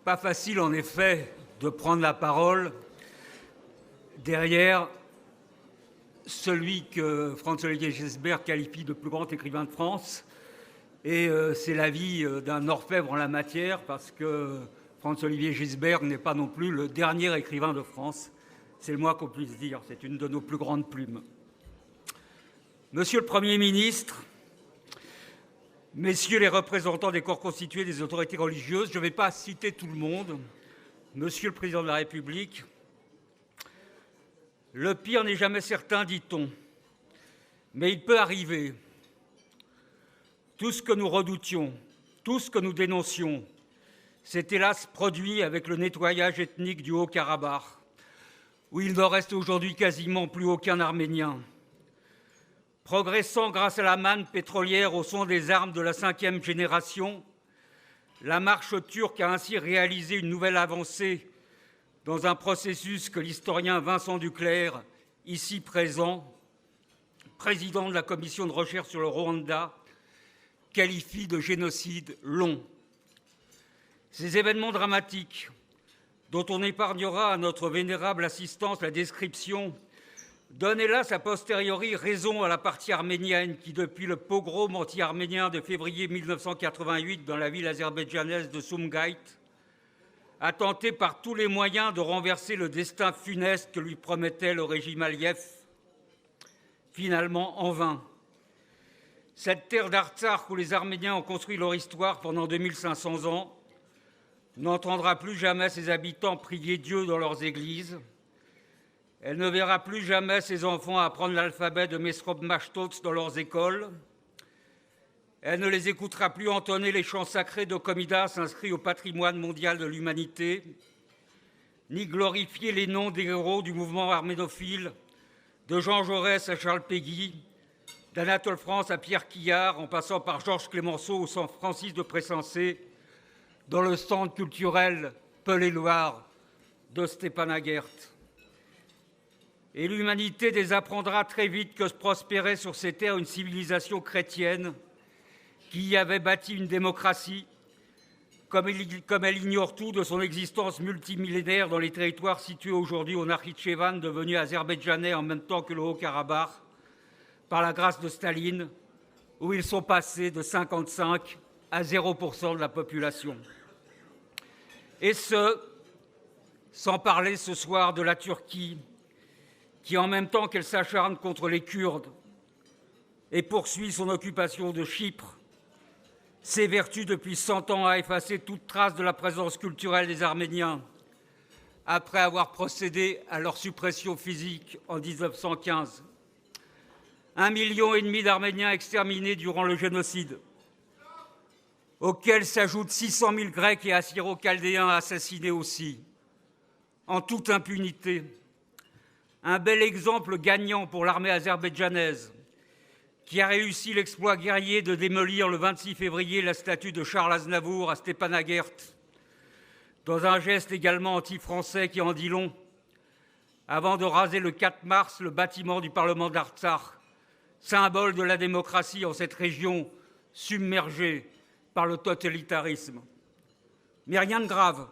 Pas facile, en effet, de prendre la parole derrière celui que Franz-Olivier Gisbert qualifie de plus grand écrivain de France. Et c'est l'avis d'un orfèvre en la matière, parce que Franz-Olivier Gisbert n'est pas non plus le dernier écrivain de France. C'est le moins qu'on puisse dire. C'est une de nos plus grandes plumes. Monsieur le Premier ministre, messieurs les représentants des corps constitués des autorités religieuses, je ne vais pas citer tout le monde, monsieur le Président de la République, le pire n'est jamais certain, dit-on, mais il peut arriver. Tout ce que nous redoutions, tout ce que nous dénoncions, s'est hélas produit avec le nettoyage ethnique du Haut-Karabakh, où il ne reste aujourd'hui quasiment plus aucun Arménien. Progressant grâce à la manne pétrolière au son des armes de la 5e génération, la marche turque a ainsi réalisé une nouvelle avancée dans un processus que l'historien Vincent Duclerc, ici présent, président de la commission de recherche sur le Rwanda, qualifie de génocide long. Ces événements dramatiques, dont on épargnera à notre vénérable assistance la description, donne hélas a posteriori raison à la partie arménienne qui, depuis le pogrom anti-arménien de février 1988 dans la ville azerbaïdjanaise de Sumgait, a tenté par tous les moyens de renverser le destin funeste que lui promettait le régime Aliyev, finalement en vain. Cette terre d'Artsakh où les Arméniens ont construit leur histoire pendant 2500 ans n'entendra plus jamais ses habitants prier Dieu dans leurs églises. Elle ne verra plus jamais ses enfants apprendre l'alphabet de Mesrop Mashtots dans leurs écoles. Elle ne les écoutera plus entonner les chants sacrés de Komidas inscrits au patrimoine mondial de l'humanité, ni glorifier les noms des héros du mouvement arménophile, de Jean Jaurès à Charles Péguy, d'Anatole France à Pierre Quillard, en passant par Georges Clémenceau ou San Francis de Pressensé, dans le centre culturel Peul-et-Loire de Stepanakert. Et l'humanité désapprendra très vite que prospérait sur ces terres une civilisation chrétienne qui y avait bâti une démocratie, comme elle ignore tout de son existence multimillénaire dans les territoires situés aujourd'hui au Nakhitchevan, devenu azerbaïdjanais en même temps que le Haut-Karabakh, par la grâce de Staline, où ils sont passés de 55 à 0% de la population. Et ce, sans parler ce soir de la Turquie, qui, en même temps qu'elle s'acharne contre les Kurdes et poursuit son occupation de Chypre, s'évertue depuis 100 ans à effacer toute trace de la présence culturelle des Arméniens, après avoir procédé à leur suppression physique en 1915. 1,5 million d'Arméniens exterminés durant le génocide, auxquels s'ajoutent 600 000 Grecs et Assyro-Chaldéens assassinés aussi, en toute impunité. Un bel exemple gagnant pour l'armée azerbaïdjanaise, qui a réussi l'exploit guerrier de démolir le 26 février la statue de Charles Aznavour à Stepanakert, dans un geste également anti-français qui en dit long, avant de raser le 4 mars le bâtiment du Parlement d'Artsakh, symbole de la démocratie en cette région submergée par le totalitarisme. Mais rien de grave.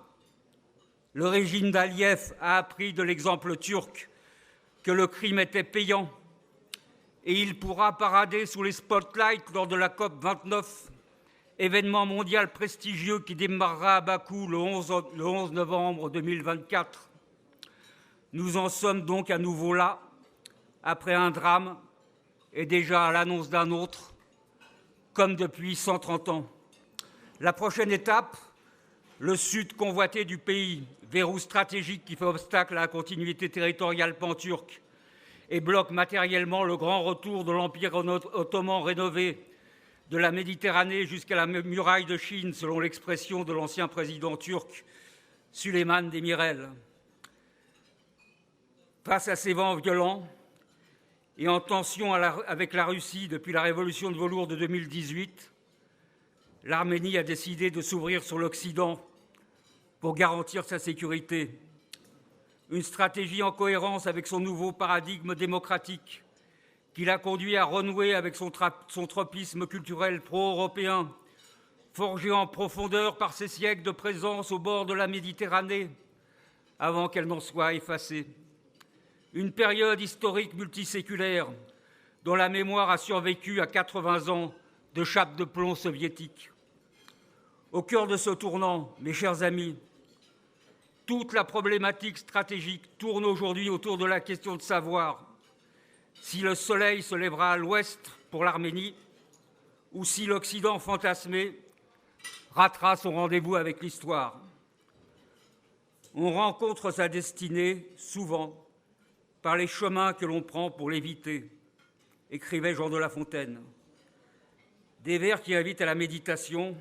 Le régime d'Aliyev a appris de l'exemple turc que le crime était payant et il pourra parader sous les spotlights lors de la COP 29, événement mondial prestigieux qui démarrera à Bakou le 11 novembre 2024. Nous en sommes donc à nouveau là, après un drame et déjà à l'annonce d'un autre, comme depuis 130 ans. La prochaine étape, le sud convoité du pays, verrou stratégique qui fait obstacle à la continuité territoriale pan-turque et bloque matériellement le grand retour de l'Empire ottoman rénové de la Méditerranée jusqu'à la muraille de Chine, selon l'expression de l'ancien président turc Süleyman Demirel. Face à ces vents violents et en tension avec la Russie depuis la révolution de velours de 2018, l'Arménie a décidé de s'ouvrir sur l'Occident pour garantir sa sécurité. Une stratégie en cohérence avec son nouveau paradigme démocratique qui l'a conduit à renouer avec son tropisme culturel pro-européen, forgée en profondeur par ses siècles de présence au bord de la Méditerranée, avant qu'elle n'en soit effacée. Une période historique multiséculaire dont la mémoire a survécu à 80 ans de chape de plomb soviétique. Au cœur de ce tournant, mes chers amis, toute la problématique stratégique tourne aujourd'hui autour de la question de savoir si le soleil se lèvera à l'ouest pour l'Arménie ou si l'Occident fantasmé ratera son rendez-vous avec l'histoire. On rencontre sa destinée, souvent, par les chemins que l'on prend pour l'éviter, écrivait Jean de La Fontaine. Des vers qui invitent à la méditation,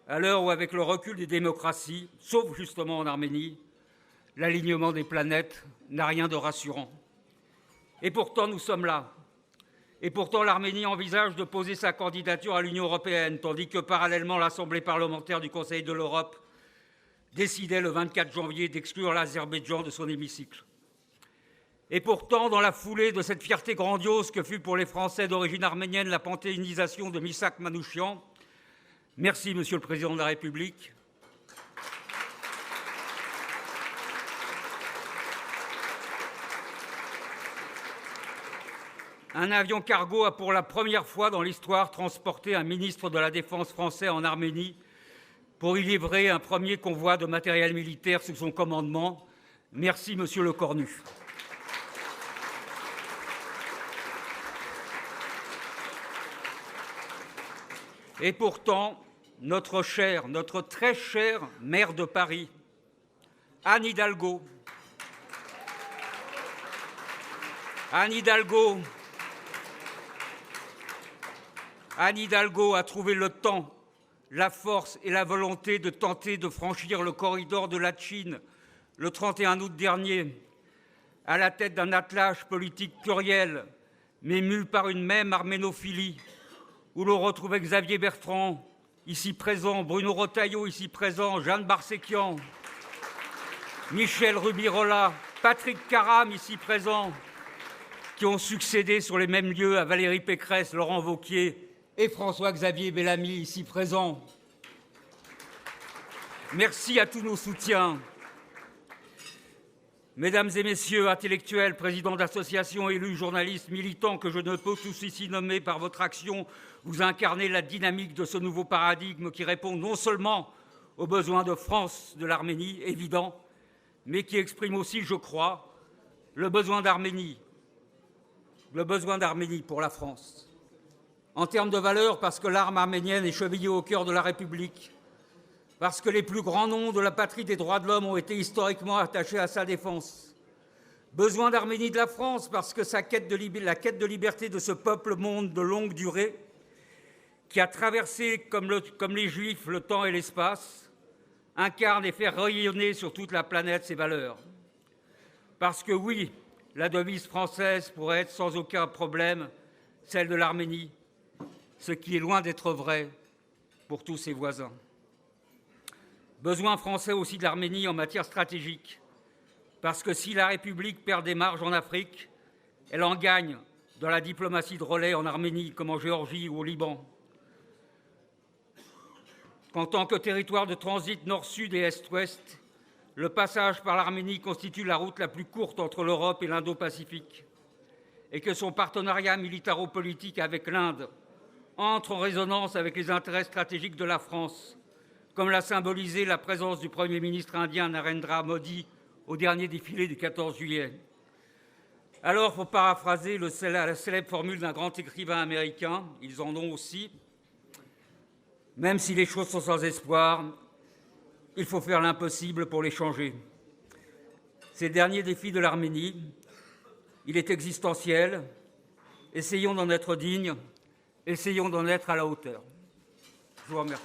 à l'heure où, avec le recul des démocraties, sauf justement en Arménie, l'alignement des planètes n'a rien de rassurant. Et pourtant, nous sommes là. Et pourtant, l'Arménie envisage de poser sa candidature à l'Union européenne, tandis que, parallèlement, l'Assemblée parlementaire du Conseil de l'Europe décidait le 24 janvier d'exclure l'Azerbaïdjan de son hémicycle. Et pourtant, dans la foulée de cette fierté grandiose que fut pour les Français d'origine arménienne la panthéonisation de Missak Manouchian, merci, Monsieur le Président de la République. Un avion cargo a pour la première fois dans l'histoire transporté un ministre de la Défense français en Arménie pour y livrer un premier convoi de matériel militaire sous son commandement. Merci, Monsieur Lecornu. Et pourtant, notre très chère maire de Paris, Anne Hidalgo, a trouvé le temps, la force et la volonté de tenter de franchir le corridor de la Chine le 31 août dernier, à la tête d'un attelage politique pluriel, mais mu par une même arménophilie, où l'on retrouvait Xavier Bertrand, ici présent, Bruno Retailleau, ici présent, Jeanne Barsékian, Michel Rubirola, Patrick Karam, ici présent, qui ont succédé sur les mêmes lieux à Valérie Pécresse, Laurent Wauquiez et François-Xavier Bellamy, ici présent. Merci à tous nos soutiens. Mesdames et messieurs, intellectuels, présidents d'associations, élus, journalistes, militants que je ne peux tous ici nommer par votre action, vous incarnez la dynamique de ce nouveau paradigme qui répond non seulement aux besoins de France de l'Arménie, évident, mais qui exprime aussi, je crois, le besoin d'Arménie pour la France. En termes de valeurs, parce que l'arme arménienne est chevillée au cœur de la République, parce que les plus grands noms de la patrie des droits de l'homme ont été historiquement attachés à sa défense. Besoin d'Arménie de la France, parce que la quête de liberté de ce peuple monde de longue durée, qui a traversé, comme les Juifs, le temps et l'espace, incarne et fait rayonner sur toute la planète ses valeurs. Parce que oui, la devise française pourrait être sans aucun problème celle de l'Arménie, ce qui est loin d'être vrai pour tous ses voisins. Besoin français aussi de l'Arménie en matière stratégique, parce que si la République perd des marges en Afrique, elle en gagne dans la diplomatie de relais en Arménie comme en Géorgie ou au Liban. Qu'en tant que territoire de transit nord-sud et est-ouest, le passage par l'Arménie constitue la route la plus courte entre l'Europe et l'Indo-Pacifique, et que son partenariat militaro-politique avec l'Inde entre en résonance avec les intérêts stratégiques de la France, comme l'a symbolisé la présence du Premier ministre indien Narendra Modi au dernier défilé du 14 juillet. Alors, pour paraphraser la célèbre formule d'un grand écrivain américain, ils en ont aussi, même si les choses sont sans espoir, il faut faire l'impossible pour les changer. C'est le dernier défi de l'Arménie. Il est existentiel. Essayons d'en être dignes. Essayons d'en être à la hauteur. Je vous remercie.